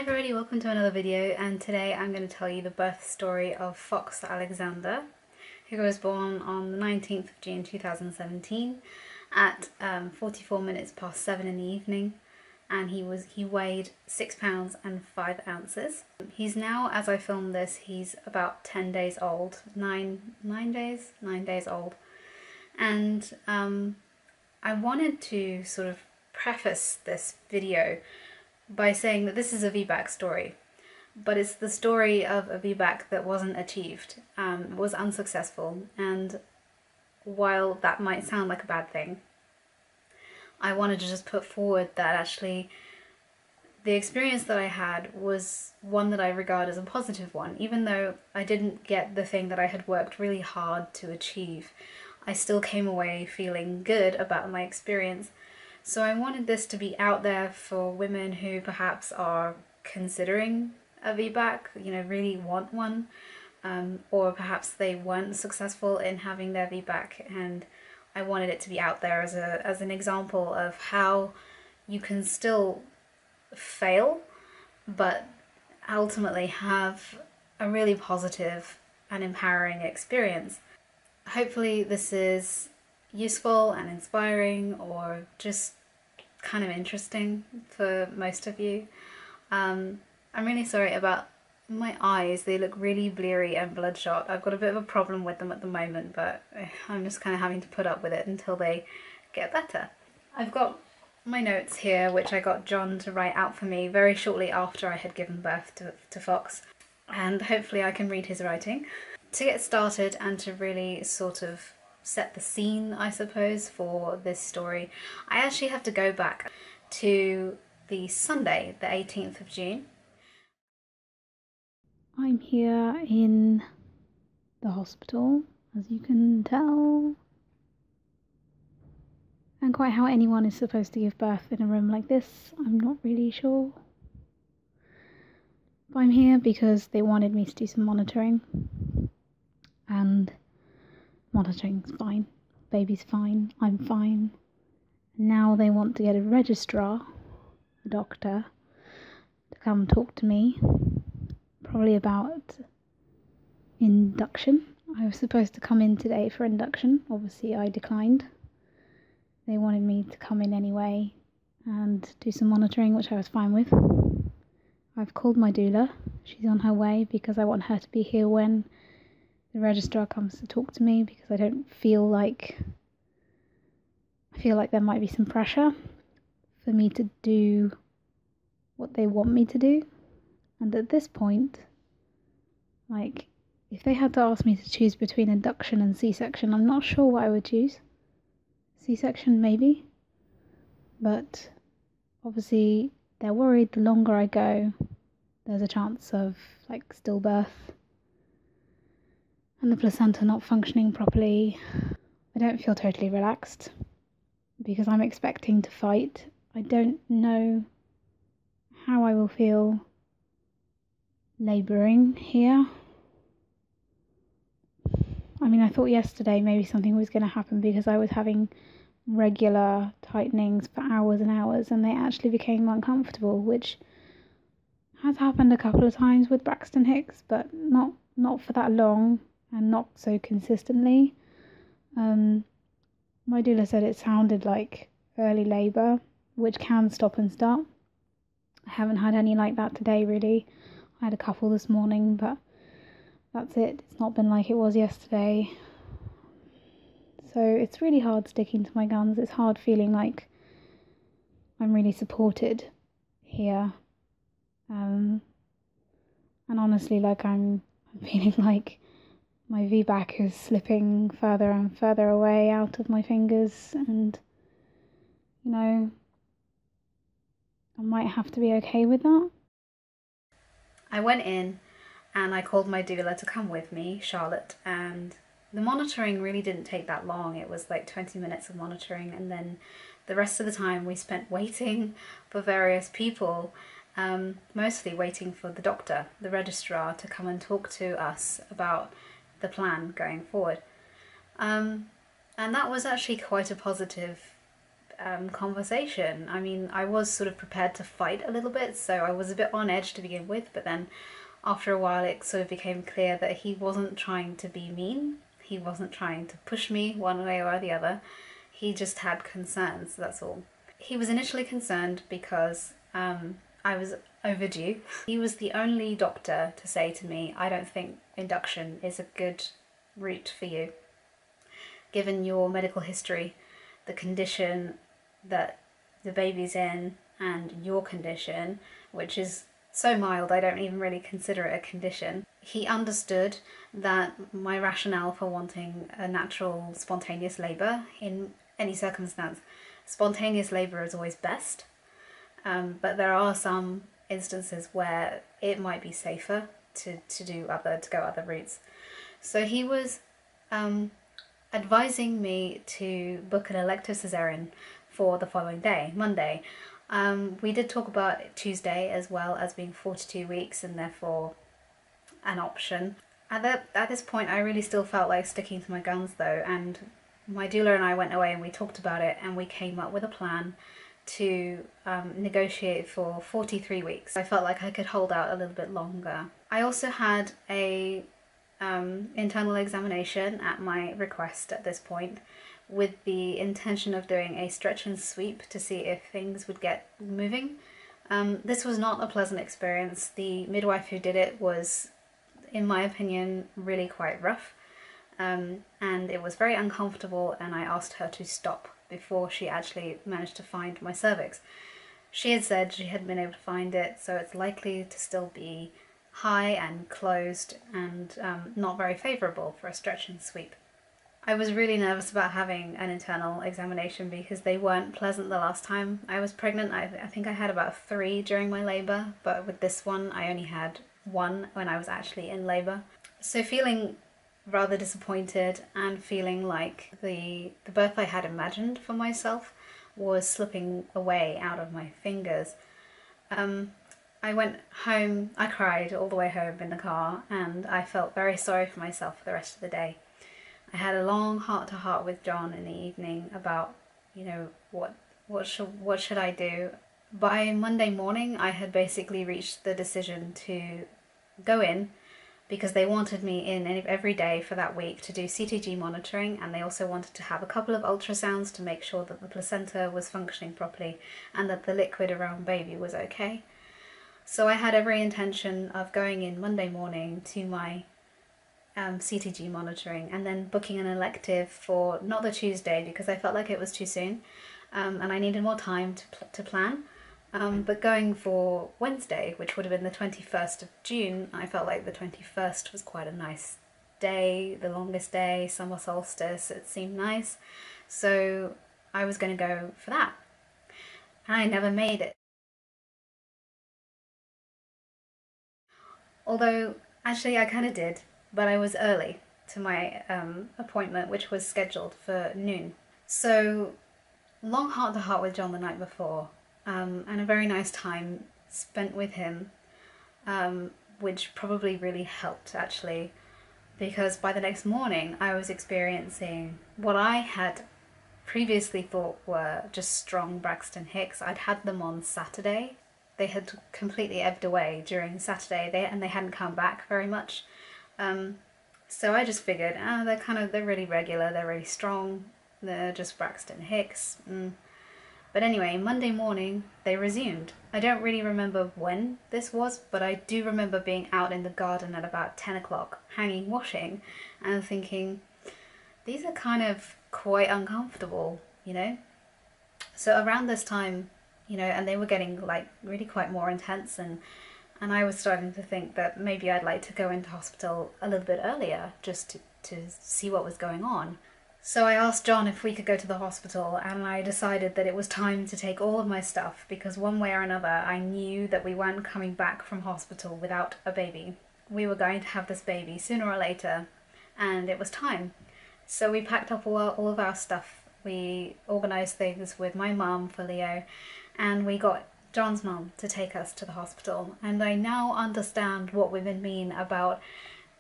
everybody, welcome to another video, and today I'm going to tell you the birth story of Fox Alexander, who was born on the 19th of June 2017 at 44 minutes past 7 in the evening, and he weighed 6 pounds and 5 ounces. He's now, as I film this, he's about 10 days old, 9 days old, and I wanted to sort of preface this video by saying that this is a VBAC story, but it's the story of a VBAC that wasn't achieved, was unsuccessful, and while that might sound like a bad thing, I wanted to just put forward that actually the experience that I had was one that I regard as a positive one. Even though I didn't get the thing that I had worked really hard to achieve, I still came away feeling good about my experience. So I wanted this to be out there for women who perhaps are considering a VBAC, really want one, or perhaps they weren't successful in having their VBAC, and I wanted it to be out there as an example of how you can still fail, but ultimately have a really positive and empowering experience. Hopefully this is useful and inspiring, or just kind of interesting for most of you. I'm really sorry about my eyes. They look really bleary and bloodshot. I've got a bit of a problem with them at the moment, but I'm just kind of having to put up with it until they get better. I've got my notes here, which I got John to write out for me very shortly after I had given birth to Fox, and hopefully I can read his writing. To get started and to really sort of set the scene, I suppose, for this story, I actually have to go back to the Sunday, the 18th of June. I'm here in the hospital, as you can tell. And quite how anyone is supposed to give birth in a room like this, I'm not really sure. But I'm here because they wanted me to do some monitoring, and monitoring's fine, baby's fine, I'm fine. Now they want to get a registrar, a doctor, to come talk to me, probably about induction. I was supposed to come in today for induction, obviously I declined. They wanted me to come in anyway and do some monitoring, which I was fine with. I've called my doula, she's on her way, because I want her to be here when the registrar comes to talk to me, because I feel like there might be some pressure for me to do what they want me to do. And at this point, like, if they had to ask me to choose between induction and C-section, I'm not sure what I would choose. C-section maybe, but obviously they're worried the longer I go, there's a chance of like stillbirth and the placenta not functioning properly. I don't feel totally relaxed because I'm expecting to fight. I don't know how I will feel labouring here. I mean, I thought yesterday maybe something was going to happen because I was having regular tightenings for hours and hours, and they actually became uncomfortable, which has happened a couple of times with Braxton Hicks, but not for that long and not so consistently. My doula said it sounded like early labour, which can stop and start. I haven't had any like that today really. I had a couple this morning, but that's it. It's not been like it was yesterday. So it's really hard sticking to my guns. It's hard feeling like I'm really supported here. And honestly, like I'm feeling like my VBAC is slipping further and further away out of my fingers, and I might have to be okay with that. I went in and I called my doula to come with me, Charlotte, and the monitoring really didn't take that long. It was like 20 minutes of monitoring, and then the rest of the time we spent waiting for various people, mostly waiting for the doctor, the registrar, to come and talk to us about the plan going forward. And that was actually quite a positive conversation. I mean, I was sort of prepared to fight a little bit, so I was a bit on edge to begin with, but then after a while it sort of became clear that he wasn't trying to be mean, he wasn't trying to push me one way or the other, he just had concerns, that's all. He was initially concerned because I was overdue. He was the only doctor to say to me, I don't think induction is a good route for you. Given your medical history, the condition that the baby's in, and your condition, which is so mild I don't even really consider it a condition. He understood that my rationale for wanting a natural spontaneous labour in any circumstance. Spontaneous labour is always best, but there are some instances where it might be safer to go other routes. So he was advising me to book an elective cesarean for the following day, Monday. We did talk about Tuesday as well as being 42 weeks and therefore an option. At this point I really still felt like sticking to my guns though, and my doula and I went away and we talked about it and we came up with a plan to negotiate for 43 weeks. I felt like I could hold out a little bit longer. I also had a internal examination at my request at this point, with the intention of doing a stretch and sweep to see if things would get moving. This was not a pleasant experience. The midwife who did it was, in my opinion, really quite rough, and it was very uncomfortable, and I asked her to stop before she actually managed to find my cervix. She had said she hadn't been able to find it, so it's likely to still be high and closed and not very favourable for a stretch and sweep. I was really nervous about having an internal examination because they weren't pleasant the last time I was pregnant. I think I had about 3 during my labour, but with this one I only had 1 when I was actually in labour. So feeling rather disappointed and feeling like the birth I had imagined for myself was slipping away out of my fingers. I went home, I cried all the way home in the car, and I felt very sorry for myself for the rest of the day. I had a long heart-to-heart with John in the evening about, you know, what should I do. By Monday morning I had basically reached the decision to go in, because they wanted me in every day for that week to do CTG monitoring, and they also wanted to have a couple of ultrasounds to make sure that the placenta was functioning properly and that the liquid around baby was okay. So I had every intention of going in Monday morning to my CTG monitoring and then booking an elective for not the Tuesday because I felt like it was too soon, and I needed more time to plan. But going for Wednesday, which would have been the 21st of June, I felt like the 21st was quite a nice day, the longest day, summer solstice, it seemed nice. So I was going to go for that. And I never made it. Although, actually I kind of did, but I was early to my appointment, which was scheduled for noon. So, long heart-to-heart with John the night before, and a very nice time spent with him, which probably really helped actually, because by the next morning I was experiencing what I had previously thought were just strong Braxton Hicks. I'd had them on Saturday. They had completely ebbed away during Saturday, and they hadn't come back very much. So I just figured, they're really regular, they're really strong, they're just Braxton Hicks. But anyway, Monday morning they resumed. I don't really remember when this was, but I do remember being out in the garden at about 10 o'clock, hanging washing, and thinking, these are kind of quite uncomfortable, you know? So around this time, you know, and they were getting like really quite more intense, and I was starting to think that maybe I'd like to go into hospital a little bit earlier just to see what was going on. So I asked John if we could go to the hospital, and I decided that it was time to take all of my stuff, because one way or another I knew that we weren't coming back from hospital without a baby. We were going to have this baby sooner or later, and it was time. So we packed up all of our stuff. We organised things with my mum for Leo, and we got John's mum to take us to the hospital. And I now understand what women mean about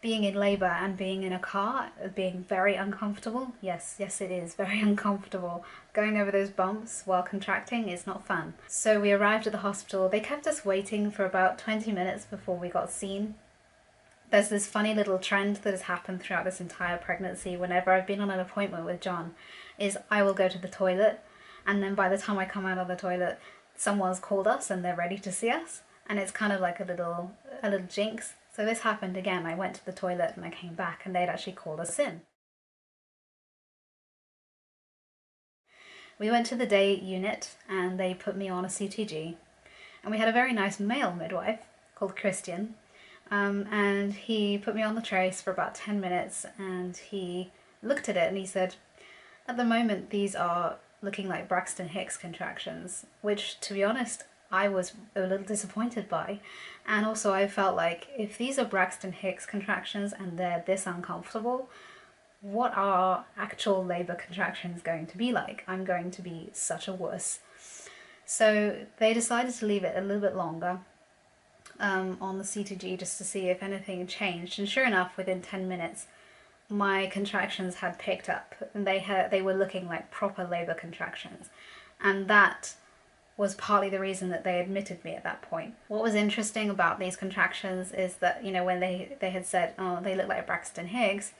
being in labour and being in a car, being very uncomfortable. Yes, it is very uncomfortable. Going over those bumps while contracting is not fun. So we arrived at the hospital. They kept us waiting for about 20 minutes before we got seen. There's this funny little trend that has happened throughout this entire pregnancy. Whenever I've been on an appointment with John, is I will go to the toilet, and then by the time I come out of the toilet, someone's called us and they're ready to see us, and it's kind of like a little jinx. So this happened again. I went to the toilet and I came back and they'd actually called us in. We went to the day unit and they put me on a CTG, and we had a very nice male midwife called Christian, and he put me on the trace for about 10 minutes and he looked at it and he said, at the moment these are looking like Braxton Hicks contractions, which, to be honest, I was a little disappointed by. And also I felt like, if these are Braxton Hicks contractions and they're this uncomfortable, what are actual labour contractions going to be like? I'm going to be such a wuss. So they decided to leave it a little bit longer on the CTG just to see if anything changed, and sure enough, within 10 minutes my contractions had picked up and they were looking like proper labour contractions, and that was partly the reason that they admitted me at that point. What was interesting about these contractions is that, you know, when they had said, oh, they look like Braxton Hicks,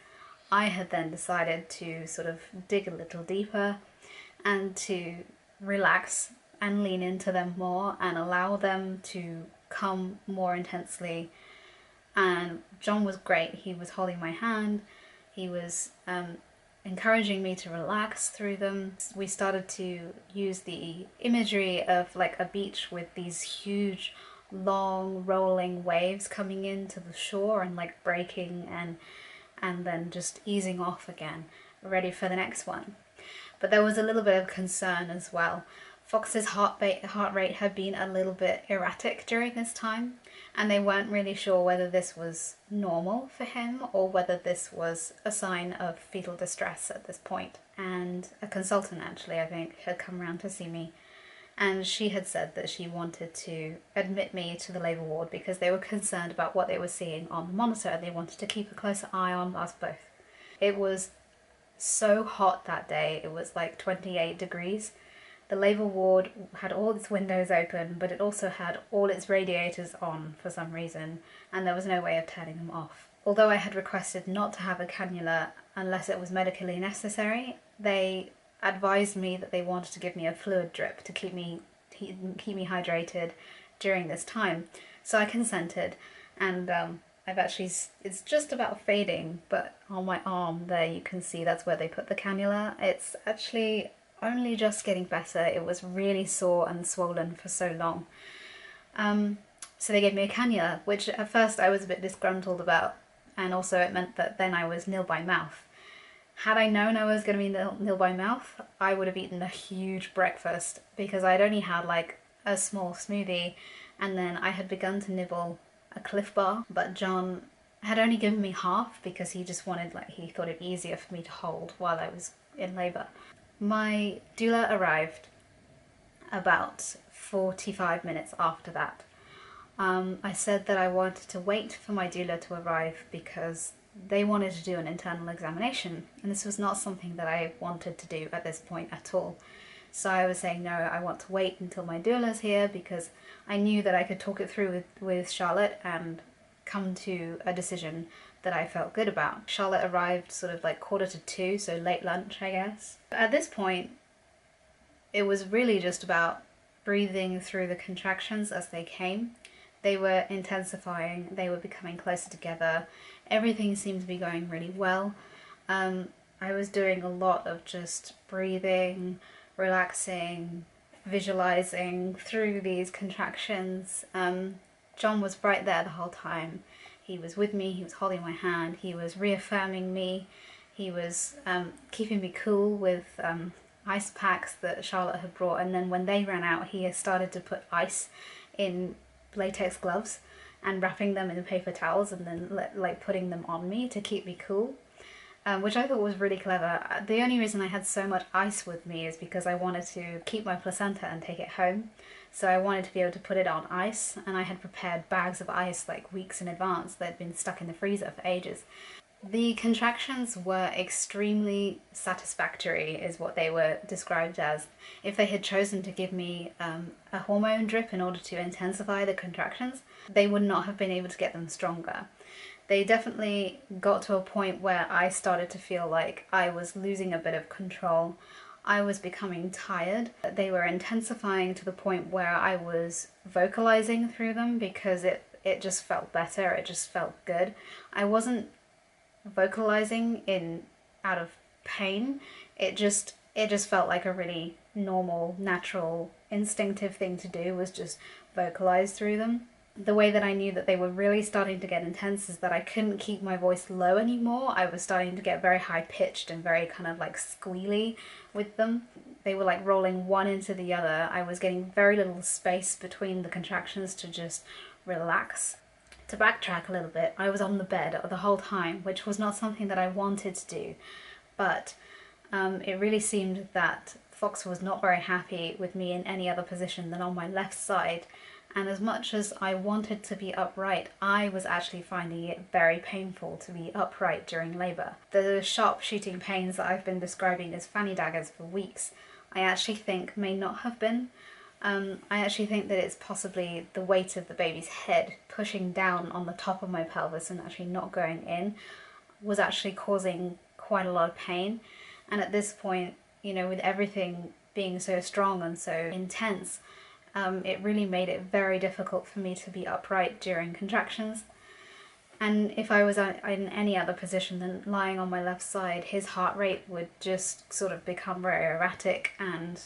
I had then decided to sort of dig a little deeper and to relax and lean into them more and allow them to come more intensely. And John was great. He was holding my hand. He was encouraging me to relax through them. We started to use the imagery of like a beach with these huge, long, rolling waves coming into the shore and like breaking and then just easing off again, ready for the next one. But there was a little bit of concern as well. Fox's heart rate had been a little bit erratic during this time, and they weren't really sure whether this was normal for him or whether this was a sign of fetal distress at this point. And a consultant, actually, I think, had come around to see me, and she had said that she wanted to admit me to the labour ward because they were concerned about what they were seeing on the monitor and they wanted to keep a closer eye on us both. It was so hot that day. It was like 28 degrees. The labour ward had all its windows open, but it also had all its radiators on for some reason, and there was no way of turning them off. Although I had requested not to have a cannula unless it was medically necessary, they advised me that they wanted to give me a fluid drip to keep me hydrated during this time. So I consented, and I've actually, it's just about fading, but on my arm there you can see that's where they put the cannula. It's actually only just getting better. It was really sore and swollen for so long. So they gave me a cannula, which at first I was a bit disgruntled about, and also it meant that then I was nil by mouth. Had I known I was going to be nil by mouth, I would have eaten a huge breakfast, because I'd only had like a small smoothie, and then I had begun to nibble a Cliff Bar, but John had only given me half because he just wanted, like, he thought it'd be easier for me to hold while I was in labour. My doula arrived about 45 minutes after that. I said that I wanted to wait for my doula to arrive because they wanted to do an internal examination, and this was not something that I wanted to do at this point at all. So I was saying, no, I want to wait until my doula's here because I knew that I could talk it through with Charlotte and come to a decision that I felt good about. Charlotte arrived sort of like 1:45, so late lunch, I guess. At this point, it was really just about breathing through the contractions as they came. They were intensifying, they were becoming closer together, everything seemed to be going really well. I was doing a lot of just breathing, relaxing, visualizing through these contractions. John was right there the whole time. He was with me, he was holding my hand, he was reaffirming me, he was keeping me cool with ice packs that Charlotte had brought, and then when they ran out he started to put ice in latex gloves and wrapping them in paper towels and then like putting them on me to keep me cool. which I thought was really clever. The only reason I had so much ice with me is because I wanted to keep my placenta and take it home. So I wanted to be able to put it on ice, and I had prepared bags of ice like weeks in advance that had been stuck in the freezer for ages. The contractions were extremely satisfactory, is what they were described as. If they had chosen to give me a hormone drip in order to intensify the contractions, they would not have been able to get them stronger. They definitely got to a point where I started to feel like I was losing a bit of control. I was becoming tired. They were intensifying to the point where I was vocalizing through them because it just felt better, it just felt good. I wasn't vocalizing out of pain. It just felt like a really normal, natural, instinctive thing to do, was just vocalize through them. The way that I knew that they were really starting to get intense is that I couldn't keep my voice low anymore. I was starting to get very high pitched and very kind of like squealy with them. They were like rolling one into the other. I was getting very little space between the contractions to just relax. To backtrack a little bit, I was on the bed the whole time, which was not something that I wanted to do, but it really seemed that Fox was not very happy with me in any other position than on my left side, and as much as I wanted to be upright, I was actually finding it very painful to be upright during labour. The sharp shooting pains that I've been describing as fanny daggers for weeks, I actually think may not have been. I actually think that it's possibly the weight of the baby's head pushing down on the top of my pelvis and actually not going in was actually causing quite a lot of pain. And at this point, you know, with everything being so strong and so intense, it really made it very difficult for me to be upright during contractions. And if I was in any other position than lying on my left side, his heart rate would just sort of become very erratic, and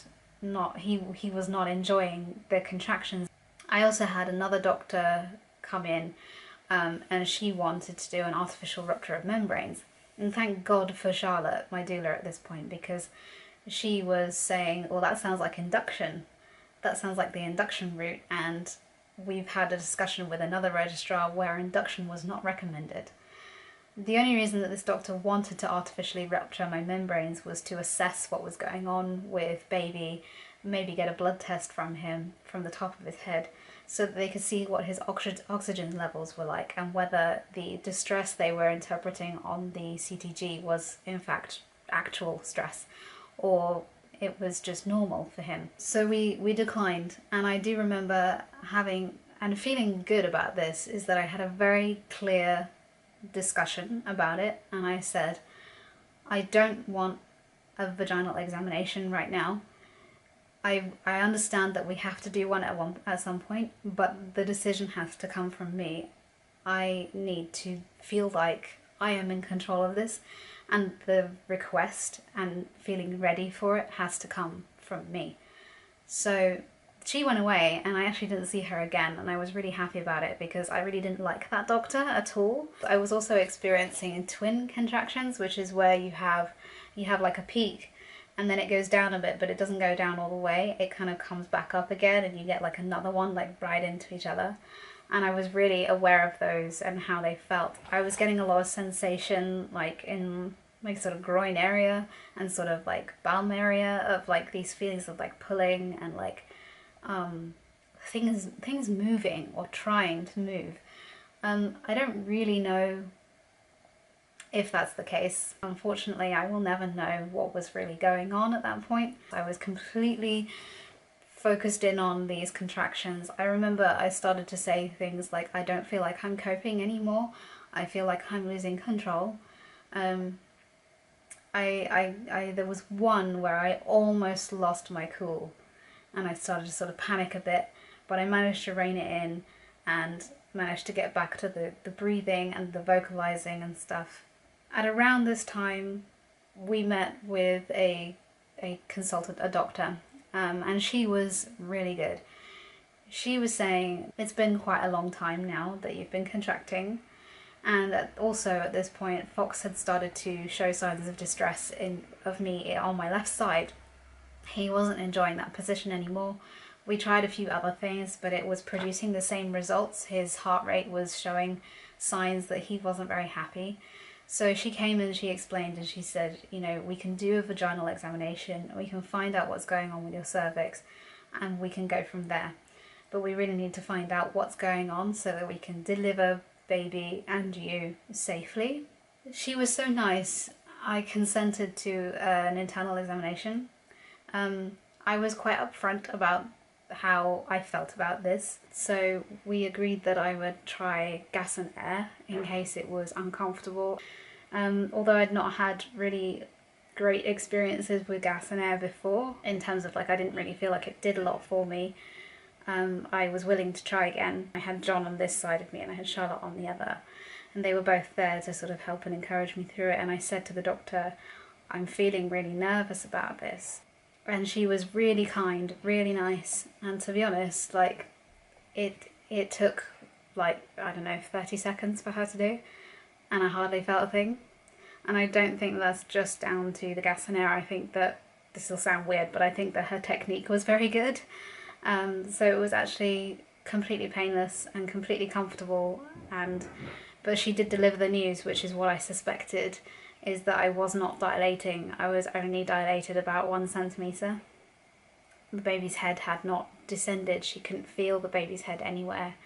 he was not enjoying the contractions. I also had another doctor come in, and she wanted to do an artificial rupture of membranes. And thank God for Charlotte, my doula at this point, because she was saying, well, that sounds like induction. That sounds like the induction route, and we've had a discussion with another registrar where induction was not recommended. The only reason that this doctor wanted to artificially rupture my membranes was to assess what was going on with baby, maybe get a blood test from him from the top of his head, so that they could see what his oxygen levels were like and whether the distress they were interpreting on the CTG was in fact actual stress or it was just normal for him. So we declined, and I do remember having and feeling good about this is that I had a very clear discussion about it, and I said, I don't want a vaginal examination right now. I understand that we have to do one at some point, but the decision has to come from me. I need to feel like I am in control of this, and the request and feeling ready for it has to come from me. So she went away, and I actually didn't see her again, and I was really happy about it because I really didn't like that doctor at all. I was also experiencing twin contractions, which is where you have like a peak and then it goes down a bit, but it doesn't go down all the way. It kind of comes back up again and you get like another one like right into each other. And I was really aware of those and how they felt. I was getting a lot of sensation like in my sort of groin area and sort of like bum area of like these feelings of like pulling and like things moving or trying to move. I don't really know if that's the case. Unfortunately, I will never know what was really going on at that point. I was completely focused in on these contractions. I remember I started to say things like, I don't feel like I'm coping anymore. I feel like I'm losing control. There was one where I almost lost my cool and I started to sort of panic a bit, but I managed to rein it in and managed to get back to the breathing and the vocalizing and stuff. At around this time, we met with a consultant, a doctor, and she was really good. She was saying, it's been quite a long time now that you've been contracting, and also at this point, Fox had started to show signs of distress of me on my left side. He wasn't enjoying that position anymore. We tried a few other things, but it was producing the same results. His heart rate was showing signs that he wasn't very happy. So she came and she explained and she said, you know, we can do a vaginal examination, we can find out what's going on with your cervix, and we can go from there. But we really need to find out what's going on so that we can deliver baby and you safely. She was so nice. I consented to an internal examination. I was quite upfront about how I felt about this, so we agreed that I would try gas and air in case it was uncomfortable. Although I'd not had really great experiences with gas and air before, in terms of like I didn't really feel like it did a lot for me, I was willing to try again. I had John on this side of me and I had Charlotte on the other, and they were both there to sort of help and encourage me through it. And I said to the doctor, I'm feeling really nervous about this. And she was really kind, really nice, and to be honest, like, it took, like, I don't know, 30 seconds for her to do, and I hardly felt a thing. And I don't think that's just down to the gas and air. I think that, this will sound weird, but I think that her technique was very good. So it was actually completely painless and completely comfortable, but she did deliver the news, which is what I suspected, is that I was not dilating. I was only dilated about 1 centimetre. The baby's head had not descended. She couldn't feel the baby's head anywhere,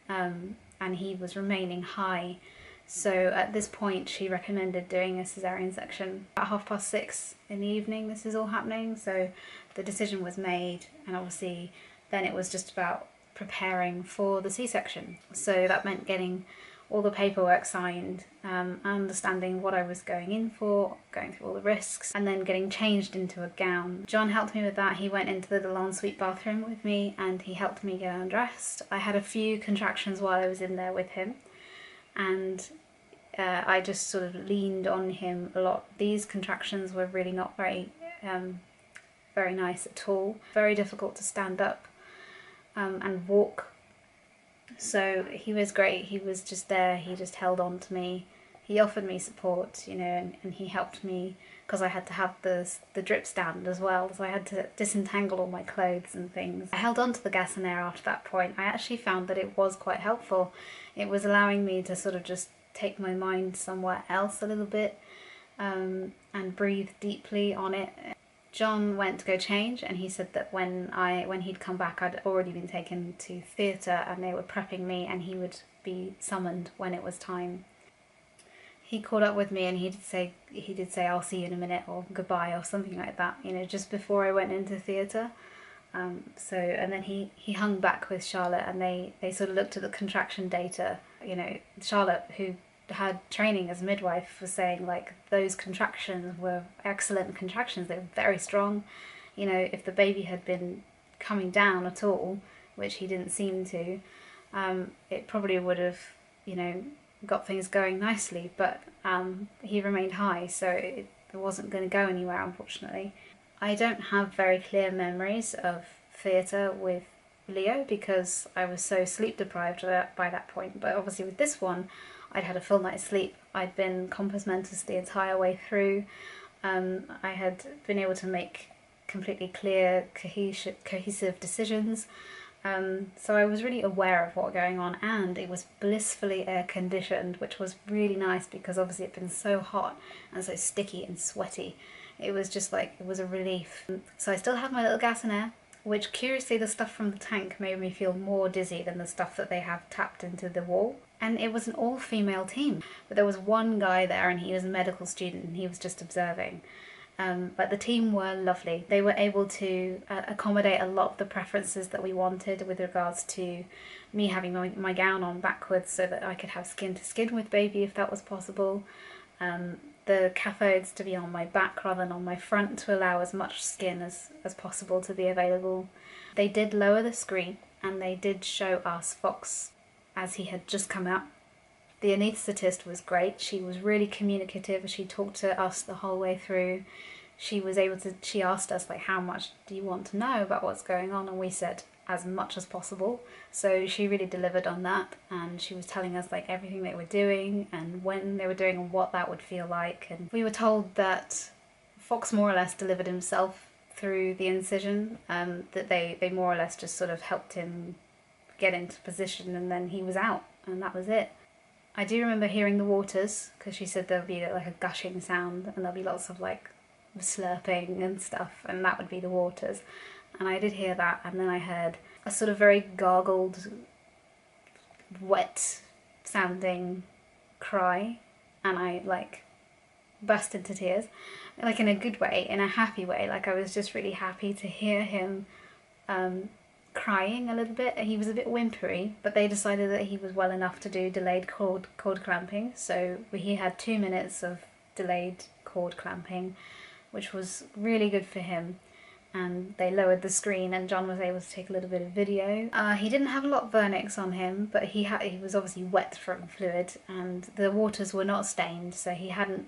and he was remaining high. So at this point she recommended doing a cesarean section. At 6:30 in the evening this is all happening, so the decision was made, and obviously then it was just about preparing for the C-section. So that meant getting all the paperwork signed, understanding what I was going in for, going through all the risks, and then getting changed into a gown. John helped me with that. He went into the little ensuite bathroom with me and he helped me get undressed. I had a few contractions while I was in there with him, and I just sort of leaned on him a lot. These contractions were really not very nice at all. Very difficult to stand up and walk. So he was great. He was just there. He just held on to me. He offered me support, you know, and he helped me because I had to have the drip stand as well, so I had to disentangle all my clothes and things. I held on to the gas and air after that point. I actually found that it was quite helpful. It was allowing me to sort of just take my mind somewhere else a little bit, and breathe deeply on it. John went to go change, and he said that when he'd come back I'd already been taken to theatre and they were prepping me, and he would be summoned when it was time. He caught up with me and he did say I'll see you in a minute, or goodbye, or something like that, you know, just before I went into theatre. And then he hung back with Charlotte, and they sort of looked at the contraction data. You know, Charlotte, who had training as a midwife, was saying like those contractions were excellent contractions. They were very strong. You know, if the baby had been coming down at all, which he didn't seem to, it probably would have, you know, got things going nicely. But he remained high, so it wasn't going to go anywhere, unfortunately. I don't have very clear memories of theatre with Leo because I was so sleep deprived by that point, but obviously with this one I'd had a full night's sleep. I'd been compos mentis the entire way through. I had been able to make completely clear, cohesive decisions, so I was really aware of what was going on, and it was blissfully air conditioned, which was really nice because obviously it'd been so hot and so sticky and sweaty. It was just like, it was a relief. So I still had my little gas and air, which curiously the stuff from the tank made me feel more dizzy than the stuff that they have tapped into the wall. And it was an all-female team, but there was one guy there and he was a medical student and he was just observing. But the team were lovely. They were able to accommodate a lot of the preferences that we wanted with regards to me having my gown on backwards so that I could have skin to skin with baby if that was possible. The cathodes to be on my back rather than on my front to allow as much skin as possible to be available. They did lower the screen and they did show us Fox as he had just come out. The anaesthetist was great. She was really communicative. She talked to us the whole way through. She asked us like, how much do you want to know about what's going on? And we said as much as possible. So she really delivered on that, and she was telling us like everything they were doing and when they were doing and what that would feel like. And we were told that Fox more or less delivered himself through the incision, that they more or less just sort of helped him get into position and then he was out and that was it. I do remember hearing the waters, because she said there'll be like a gushing sound and there'll be lots of like slurping and stuff, and that would be the waters. And I did hear that, and then I heard a sort of very gargled, wet sounding cry, and I like burst into tears, like in a good way, in a happy way. Like I was just really happy to hear him crying a little bit. He was a bit whimpery, but they decided that he was well enough to do delayed cord clamping, so he had 2 minutes of delayed cord clamping, which was really good for him. And they lowered the screen and John was able to take a little bit of video. He didn't have a lot of vernix on him, but he was obviously wet from fluid, and the waters were not stained, so he hadn't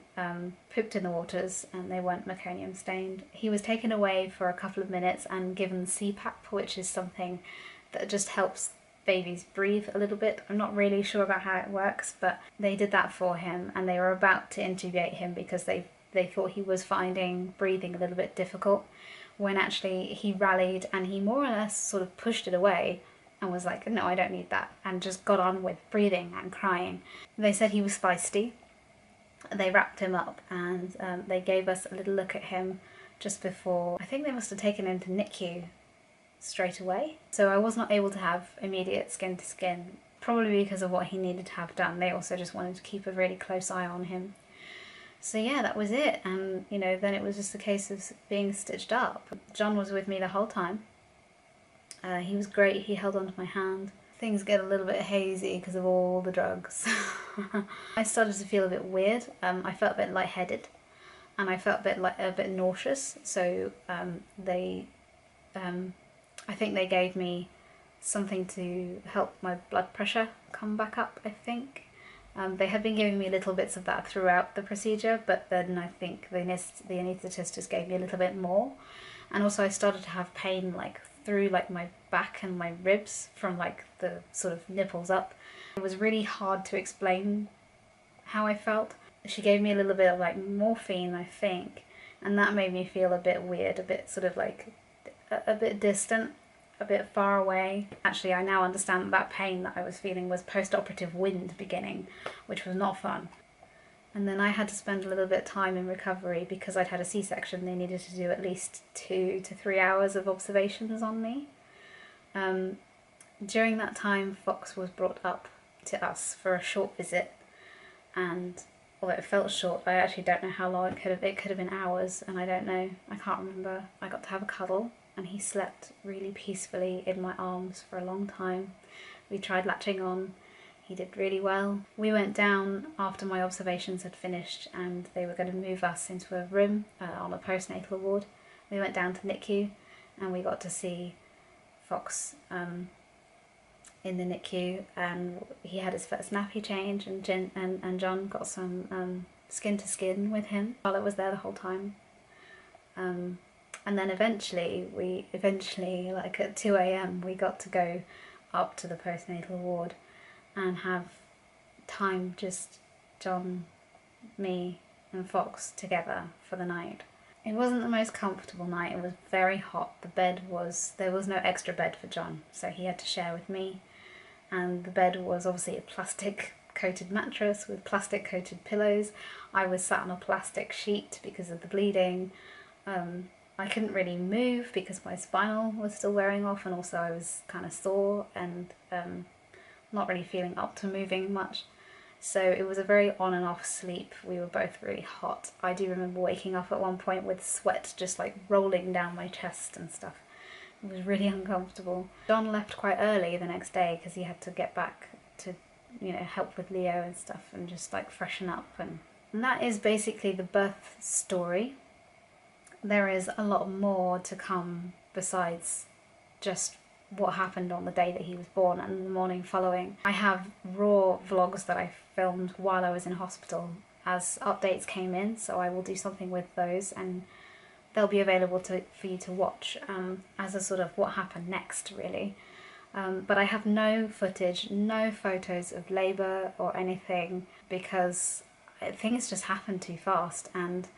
pooped in the waters and they weren't meconium stained. He was taken away for a couple of minutes and given CPAP, which is something that just helps babies breathe a little bit. I'm not really sure about how it works, but they did that for him, and they were about to intubate him because they thought he was finding breathing a little bit difficult, when actually he rallied and he more or less sort of pushed it away and was like, no, I don't need that, and just got on with breathing and crying. They said he was feisty. They wrapped him up and they gave us a little look at him just before. I think they must have taken him to NICU straight away. So I was not able to have immediate skin to skin, probably because of what he needed to have done. They also just wanted to keep a really close eye on him. So yeah, that was it, and you know, then it was just a case of being stitched up. John was with me the whole time. He was great, he held onto my hand. Things get a little bit hazy because of all the drugs. I started to feel a bit weird. I felt a bit lightheaded, and I felt a bit nauseous. So I think they gave me something to help my blood pressure come back up, I think. They had been giving me little bits of that throughout the procedure, but then I think the anaesthetist just gave me a little bit more. And also I started to have pain like through like my back and my ribs from like the sort of nipples up. It was really hard to explain how I felt. She gave me a little bit of like morphine, I think, and that made me feel a bit weird, a bit sort of like a bit distant, a bit far away. Actually, I now understand that pain that I was feeling was post-operative wind beginning, which was not fun. And then I had to spend a little bit of time in recovery because I'd had a C-section. They needed to do at least 2 to 3 hours of observations on me. During that time, Fox was brought up to us for a short visit, and although it felt short, I actually don't know how long it could have been hours, and I don't know, I can't remember. I got to have a cuddle, and he slept really peacefully in my arms for a long time. We tried latching on. He did really well. We went down after my observations had finished and they were going to move us into a room on a postnatal ward. We went down to NICU and we got to see Fox in the NICU, and he had his first nappy change, and John got some skin to skin with him while I was there the whole time. And then eventually, like at 2 AM, we got to go up to the postnatal ward and have time, just John, me and Fox together for the night. It wasn't the most comfortable night. It was very hot. There was no extra bed for John, so he had to share with me. And the bed was obviously a plastic coated mattress with plastic coated pillows. I was sat on a plastic sheet because of the bleeding. I couldn't really move because my spinal was still wearing off, and also I was kind of sore and not really feeling up to moving much. So it was a very on and off sleep. We were both really hot. I do remember waking up at one point with sweat just like rolling down my chest and stuff. It was really uncomfortable. John left quite early the next day because he had to get back to, you know, help with Leo and stuff and just like freshen up. And that is basically the birth story. There is a lot more to come besides just what happened on the day that he was born and the morning following. I have raw vlogs that I filmed while I was in hospital as updates came in, so I will do something with those and they'll be available for you to watch as a sort of what happened next, really. But I have no footage, no photos of labour or anything because things just happened too fast, and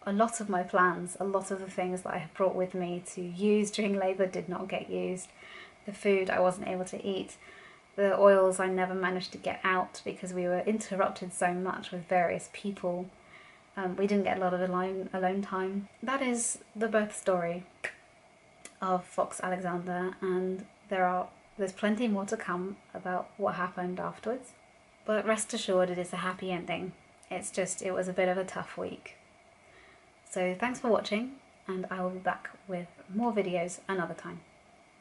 a lot of my plans, a lot of the things that I had brought with me to use during labour did not get used. The food I wasn't able to eat. The oils I never managed to get out because we were interrupted so much with various people. We didn't get a lot of alone time. That is the birth story of Fox Alexander, and there's plenty more to come about what happened afterwards. But rest assured, it is a happy ending. It was a bit of a tough week. So thanks for watching, and I will be back with more videos another time.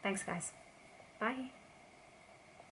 Thanks guys. Bye.